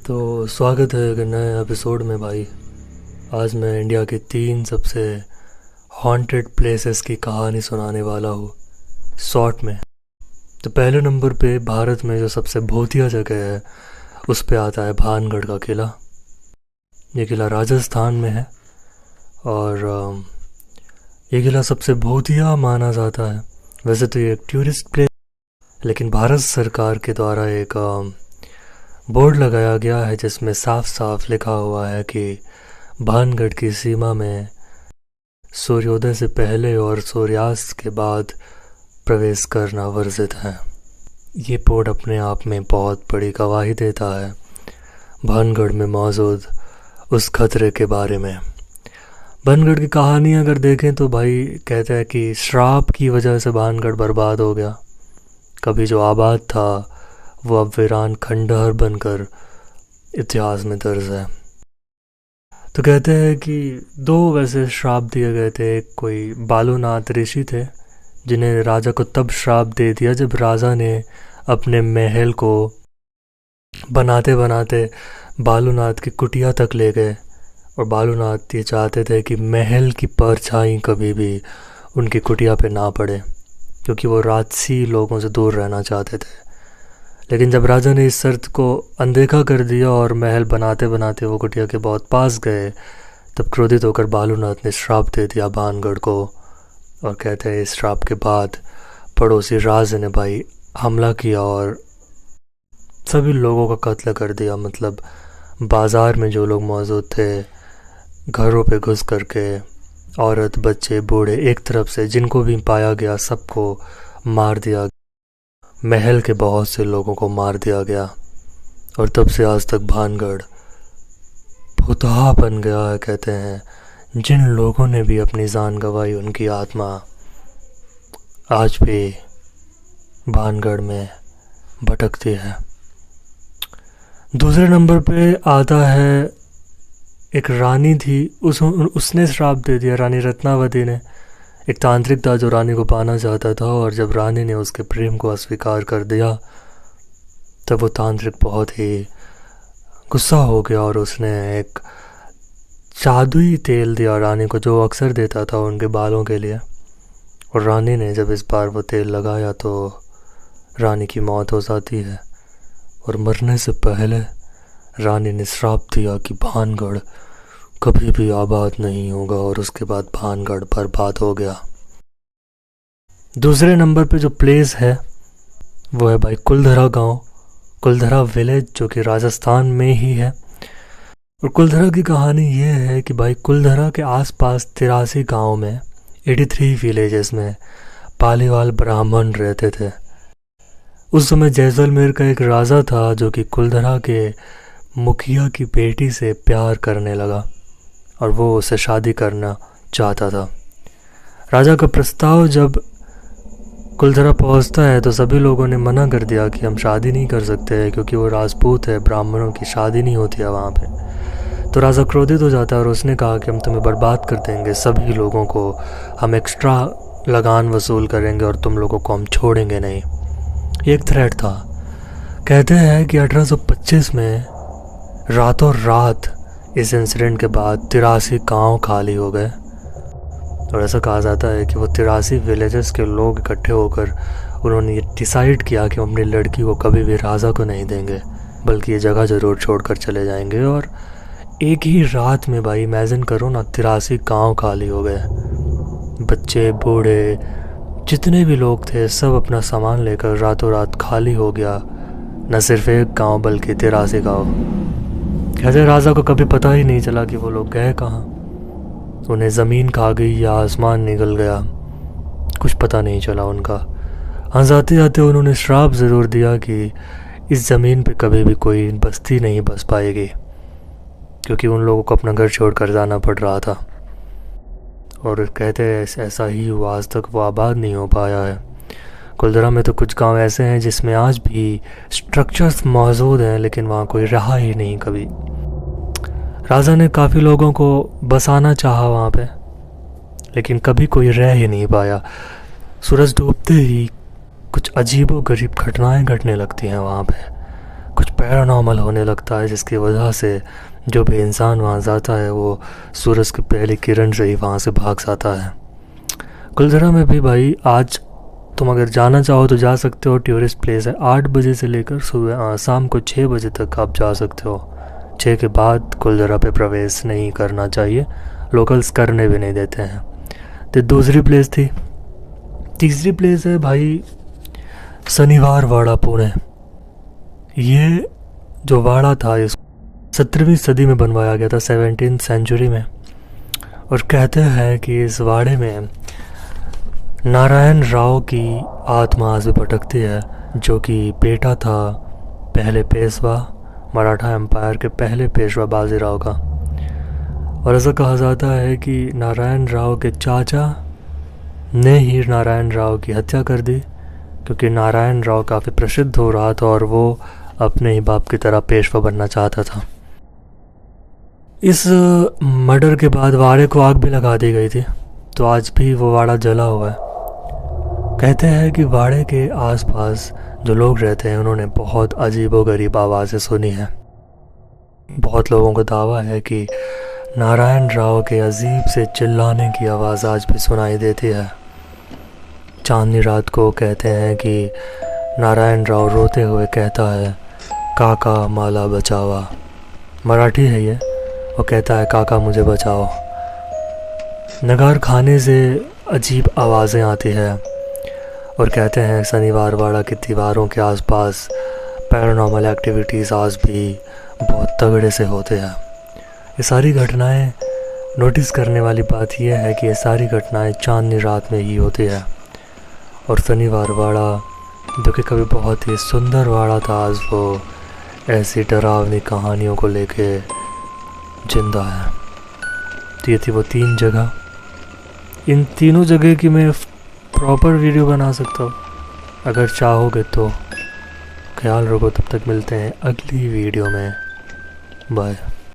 तो स्वागत है एक नए एपिसोड में भाई। आज मैं इंडिया के 3 सबसे हॉन्टेड प्लेसेस की कहानी सुनाने वाला हूँ शॉर्ट में। तो पहले नंबर पे भारत में जो सबसे भूतिया जगह है उस पे आता है भानगढ़ का किला। ये किला राजस्थान में है और ये किला सबसे भूतिया माना जाता है। वैसे तो ये एक टूरिस्ट प्लेस, लेकिन भारत सरकार के द्वारा एक बोर्ड लगाया गया है जिसमें साफ साफ लिखा हुआ है कि भानगढ़ की सीमा में सूर्योदय से पहले और सूर्यास्त के बाद प्रवेश करना वर्जित है। ये बोर्ड अपने आप में बहुत बड़ी गवाही देता है भानगढ़ में मौजूद उस खतरे के बारे में। भानगढ़ की कहानी अगर देखें तो भाई कहते हैं कि श्राप की वजह से भानगढ़ बर्बाद हो गया। कभी जो आबाद था वो अब वीरान खंडहर बनकर इतिहास में दर्ज है। तो कहते हैं कि 2 वैसे श्राप दिए गए थे। एक कोई बालूनाथ ऋषि थे जिन्हें राजा को तब श्राप दे दिया जब राजा ने अपने महल को बनाते बनाते बालूनाथ की कुटिया तक ले गए और बालूनाथ ये चाहते थे कि महल की परछाई कभी भी उनकी कुटिया पे ना पड़े, क्योंकि वो राजसी लोगों से दूर रहना चाहते थे। लेकिन जब राजा ने इस शर्त को अनदेखा कर दिया और महल बनाते बनाते वो कुटिया के बहुत पास गए, तब क्रोधित होकर बालूनाथ ने श्राप दे दिया भानगढ़ को। और कहते हैं इस श्राप के बाद पड़ोसी राजा ने भाई हमला किया और सभी लोगों का कत्ल कर दिया। मतलब बाज़ार में जो लोग मौजूद थे घरों पे घुस करके औरत बच्चे बूढ़े एक तरफ से जिनको भी पाया गया सबको मार दिया। महल के बहुत से लोगों को मार दिया गया और तब से आज तक भानगढ़ भूतहा बन गया है। कहते हैं जिन लोगों ने भी अपनी जान गंवाई उनकी आत्मा आज भी भानगढ़ में भटकती है। दूसरे नंबर पे आता है एक रानी थी, उसने श्राप दे दिया। रानी रत्नावती ने, एक तांत्रिक था जो रानी को पाना चाहता था, और जब रानी ने उसके प्रेम को अस्वीकार कर दिया तब वो तांत्रिक बहुत ही गुस्सा हो गया और उसने एक जादुई तेल दिया रानी को जो अक्सर देता था उनके बालों के लिए। और रानी ने जब इस बार वो तेल लगाया तो रानी की मौत हो जाती है। और मरने से पहले रानी ने श्राप दिया कि भानगढ़ कभी भी आबाद नहीं होगा, और उसके बाद भानगढ़ बर्बाद हो गया। दूसरे नंबर पे जो प्लेस है वो है भाई कुलधरा गांव, कुलधरा विलेज, जो कि राजस्थान में ही है। और कुलधरा की कहानी ये है कि भाई कुलधरा के आसपास 83 गांव में 83 विलेजेस में पालीवाल ब्राह्मण रहते थे। उस समय जैसलमेर का एक राजा था जो कि कुलधरा के मुखिया की बेटी से प्यार करने लगा और वो उसे शादी करना चाहता था। राजा का प्रस्ताव जब कुलधरा पहुंचता है तो सभी लोगों ने मना कर दिया कि हम शादी नहीं कर सकते हैं, क्योंकि वो राजपूत है, ब्राह्मणों की शादी नहीं होती है वहाँ पे। तो राजा क्रोधित हो जाता है और उसने कहा कि हम तुम्हें बर्बाद कर देंगे, सभी लोगों को हम एक्स्ट्रा लगान वसूल करेंगे और तुम लोगों को हम छोड़ेंगे नहीं। एक थ्रेट था। कहते हैं कि 1825 में रातों रात इस इंसिडेंट के बाद 83 गांव खाली हो गए। और ऐसा कहा जाता है कि वो 83 विलेजेस के लोग इकट्ठे होकर उन्होंने ये डिसाइड किया कि हम अपनी लड़की को कभी भी राजा को नहीं देंगे, बल्कि ये जगह ज़रूर छोड़कर चले जाएंगे। और एक ही रात में भाई इमेजिन करो ना, 83 गांव खाली हो गए। बच्चे बूढ़े जितने भी लोग थे सब अपना सामान लेकर रातों रात खाली हो गया। न सिर्फ एक गांव बल्कि 83 गांव। कहते राजा को कभी पता ही नहीं चला कि वो लोग गए कहाँ। उन्हें ज़मीन खा गई या आसमान निकल गया, कुछ पता नहीं चला उनका। हाँ, जाते जाते उन्होंने श्राप ज़रूर दिया कि इस ज़मीन पे कभी भी कोई बस्ती नहीं बस पाएगी, क्योंकि उन लोगों को अपना घर छोड़कर जाना पड़ रहा था। और कहते हैं ऐसा ही हुआ, आज तक वो आबाद नहीं हो पाया है। कुलधरा में तो कुछ गांव ऐसे हैं जिसमें आज भी स्ट्रक्चर्स मौजूद हैं, लेकिन वहाँ कोई रहा ही नहीं कभी। राजा ने काफ़ी लोगों को बसाना चाहा वहाँ पे, लेकिन कभी कोई रह ही नहीं पाया। सूरज डूबते ही कुछ अजीबो गरीब घटनाएं घटने लगती हैं वहाँ पे। कुछ पैरानॉर्मल होने लगता है, जिसकी वजह से जो भी इंसान वहाँ जाता है वो सूरज की पहली किरण से ही वहाँ से भाग जाता है। कुलधरा में भी भाई आज तुम अगर जाना चाहो तो जा सकते हो, टूरिस्ट प्लेस है। 8 बजे से लेकर शाम को 6 बजे तक आप जा सकते हो। 6 के बाद कुलधरा पे प्रवेश नहीं करना चाहिए, लोकल्स करने भी नहीं देते हैं। तो दूसरी प्लेस थी। तीसरी प्लेस है भाई शनिवार वाड़ा पुणे। ये जो वाड़ा था इस 17वीं सदी में बनवाया गया था, 17th सेंचुरी में। और कहते हैं कि इस वाड़े में नारायण राव की आत्मा आज भी भटकती है, जो कि बेटा था पहले पेशवा, मराठा एम्पायर के पहले पेशवा बाजीराव का। और ऐसा कहा जाता है कि नारायण राव के चाचा ने ही नारायण राव की हत्या कर दी, क्योंकि नारायण राव काफ़ी प्रसिद्ध हो रहा था और वो अपने ही बाप की तरह पेशवा बनना चाहता था। इस मर्डर के बाद वाड़े को आग भी लगा दी गई थी, तो आज भी वो वाड़ा जला हुआ है। कहते हैं कि वाड़े के आसपास जो लोग रहते हैं उन्होंने बहुत अजीबोगरीब आवाज़ें सुनी हैं। बहुत लोगों का दावा है कि नारायण राव के अजीब से चिल्लाने की आवाज़ आज भी सुनाई देती है। चांदनी रात को कहते हैं कि नारायण राव रोते हुए कहता है, काका माला बचावा। मराठी है ये। वो कहता है, काका मुझे बचाओ। नगार खाने से अजीब आवाज़ें आती है और कहते हैं शनिवार वाड़ा की दीवारों के आसपास पैरानॉर्मल एक्टिविटीज़ आज भी बहुत तगड़े से होते हैं। ये सारी घटनाएं, नोटिस करने वाली बात यह है कि ये सारी घटनाएं चांदनी रात में ही होती है। और शनिवार वाड़ा जो कि कभी बहुत ही सुंदर वाड़ा था, आज वो ऐसी डरावनी कहानियों को लेके जिंदा है। तो ये थी वो 3 जगह। इन तीनों जगह की मैं प्रॉपर वीडियो बना सकता हूँ, अगर चाहोगे तो। ख्याल रखो, तब तक मिलते हैं अगली वीडियो में। बाय।